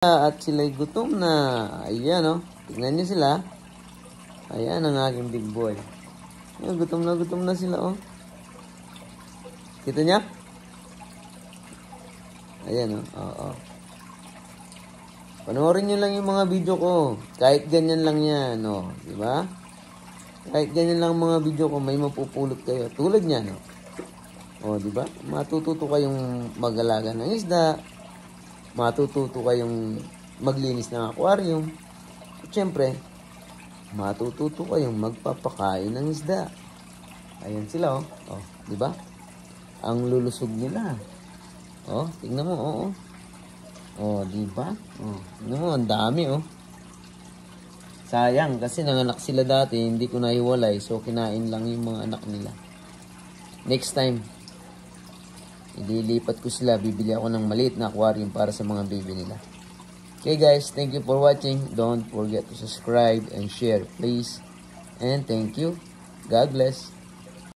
At sila'y gutom na. Ayan, oh. Tignan nyo sila. Ayan ang aking big boy. Ayan, gutom na sila, oh. Kita niya? Ayan, oh. Oo. Panoorin nyo lang yung mga video ko. Kahit ganyan lang yan, oh. Diba? Kahit ganyan lang mga video ko, may mapupulot kayo. Tulad niyan, oh. Oh, diba? Matututo kayong mag-alaga ng isda. Matututo kayong maglinis ng aquarium. At syempre, matututo kayong magpapakain ng isda. Ayan sila, oh. Oh, di ba? Ang lulusog nila. Oh, tingnan mo, oh. Oh, di ba? Oh, tingnan mo, ang dami, oh. Sayang kasi nanganak sila dati, hindi ko naiwalay, so kinain lang yung mga anak nila. Next time, ililipat ko sila, bibili ako ng maliit na aquarium para sa mga baby nila. Okay guys, thank you for watching. Don't forget to subscribe and share, please. And thank you. God bless.